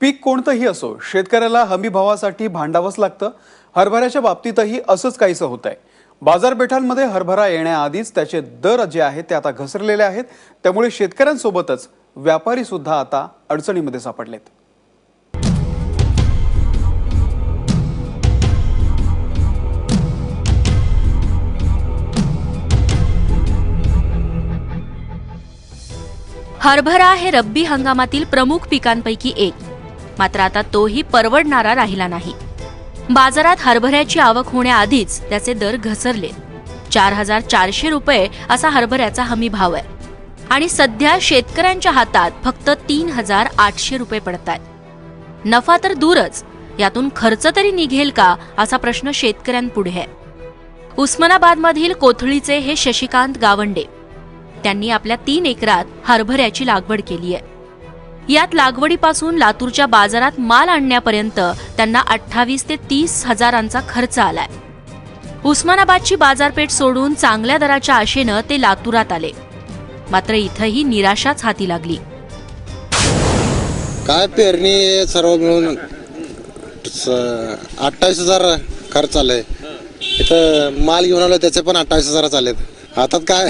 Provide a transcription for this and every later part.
पीक कोणतंही असो, शेतकऱ्याला हमी भावासाठी भांडावंच लागतं. हरभऱ्याच्या बाबतीतही असंच काहीसं होतंय. बाजारपेठांमध्ये हरभरा येण्याआधीच त्याचे दर जे आहेत ते आता घसरलेले आहेत. त्यामुळे शेतकऱ्यांसोबतच व्यापारी सुद्धा आता अडचणीमध्ये सापडलेत. हरभरा हे रब्बी हंगामातील प्रमुख पिकांपैकी एक, मात्र आता तोही परवडणारा राहिला नाही. बाजारात हरभऱ्याची आवक होण्याआधीच त्याचे दर घसरले. 4,400 रुपये असा हरभऱ्याचा हमी भाव आहे आणि सध्या शेतकऱ्यांच्या हातात फक्त 3,800 रुपये पडतायत. नफा तर दूरच, यातून खर्च तरी निघेल का असा प्रश्न शेतकऱ्यांपुढे आहे. उस्मानाबादमधील कोथळीचे हे शशिकांत गावंडे. त्यांनी आपल्या 3 एकरात हरभऱ्याची लागवड केली आहे. यात लागवडीपासून लातूरच्या बाजारात माल आणण्यापर्यंत त्यांना 28 ते 30 हजारांचा खर्च आलाय. उस्मानाबादची बाजारपेठ सोडून चांगल्या दराच्या आशेनं ते लातूरात आले, मात्र इथंही निराशाच हाती लागली. काय पेरणी सर्व मिळून 28,000 खर्च आलाय. इथं माल घेऊन आलो त्याचे पण 28,000 आलेत. आता काय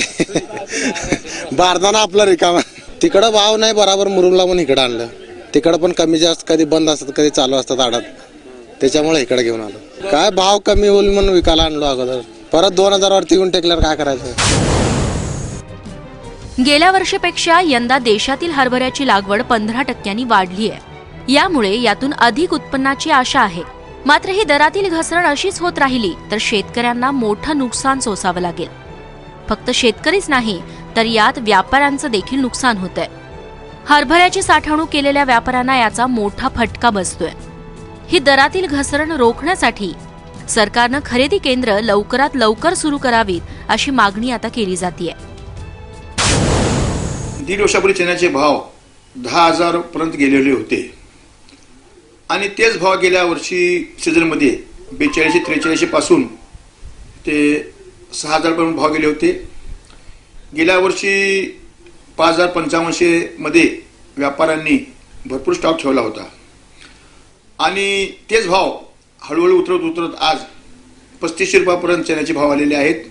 बारदाना आपला रिकामा. तिकडं भाव नाही बराबर, मुरुमला पण इकडं आणलं. तिकडं पण कमी जास्त, कधी बंद असतात कधी चालू असतात आडात, त्याच्यामुळे इकडे घेऊन आलो. काय भाव कमी होईल म्हणून विकायला आणलो अगोदर. परत 2,000 वरती घेऊन टेकल्यावर काय करायचं. गेल्या वर्षीपेक्षा यंदा देशातील हरभऱ्याची लागवड 15% वाढली आहे. यामुळे यातून अधिक उत्पन्नाची आशा आहे. मात्र ही दरातील घसरण अशीच होत राहिली तर शेतकऱ्यांना मोठं नुकसान सोसावं लागेल. फक्त शेतकरीच नाही तर यात व्यापाऱ्यांचं देखील नुकसान होतंय. हरभऱ्याची साठवणूक केलेल्या व्यापाऱ्यांना याचा मोठा फटका बसतोय. ही दरातील घसरण रोखण्यासाठी सरकारनं खरेदी केंद्र लवकरात लवकर सुरू करावीत अशी मागणी आता केली जातीये. 1.5 वर्षापूर्वी चण्याचे भाव 10,000 पर्यंत गेलेले होते आणि तेच भाव गेल्या वर्षी सीझनमध्ये 42-43 पासून ते 6,000 पर्यंत भाव गेले होते. गेल्या वर्षी 5,055 मध्ये व्यापाऱ्यांनी भरपूर स्टॉक ठेवला होता आणि तेच भाव हळूहळू उतरत आज 3500 रुपयापर्यंत चण्याचे भाव आलेले आहेत.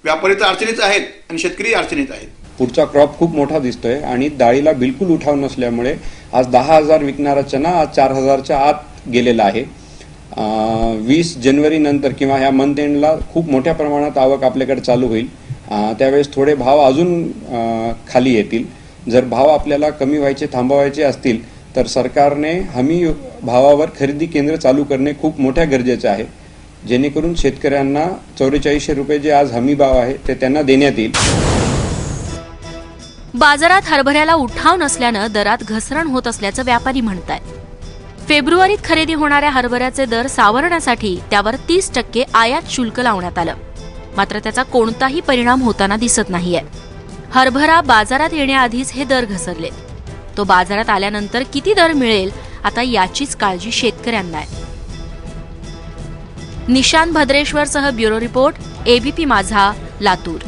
व्यापारी तर अडचणीत आहेत आणि शेतकरी अडचणीत आहेत. पुढचा क्रॉप खूप मोठा दिसतोय आणि डाळीला बिलकुल उठाव नसल्यामुळे आज 10,000 विकणारा चना आज 4,000च्या आत गेलेला आहे. 20 जानेवारी नंतर किंवा ह्या मंथ एंडला खूप मोठ्या प्रमाणात आवक आपल्याकडे चालू होईल. त्यावेळेस थोडे भाव अजून खाली येतील. जर भाव आपल्याला कमी व्हायचे थांबवायचे असतील तर सरकारने हमी भावावर खरेदी केंद्र चालू करणे खूप मोठ्या गरजेचे आहे, जेणेकरून शेतकऱ्यांना 4400 रुपये जे आज हमी भाव आहे ते त्यांना देण्यात येईल. बाजारात हरभऱ्याला उठाव नसल्यानं दरात घसरण होत असल्याचं व्यापारी म्हणतायत. फेब्रुवारीत खरेदी होणाऱ्या हरभऱ्याचे दर सावरण्यासाठी त्यावर 30% आयात शुल्क लावण्यात आलं, मात्र त्याचा कोणताही परिणाम होताना दिसत नाहीये. हरभरा बाजारात येण्याआधीच हे दर घसरले. तो बाजारात आल्यानंतर किती दर मिळेल आता याचीच काळजी शेतकऱ्यांना आहे. निशांत भद्रेश्वरसह ब्युरो रिपोर्ट, ABP माझा, लातूर.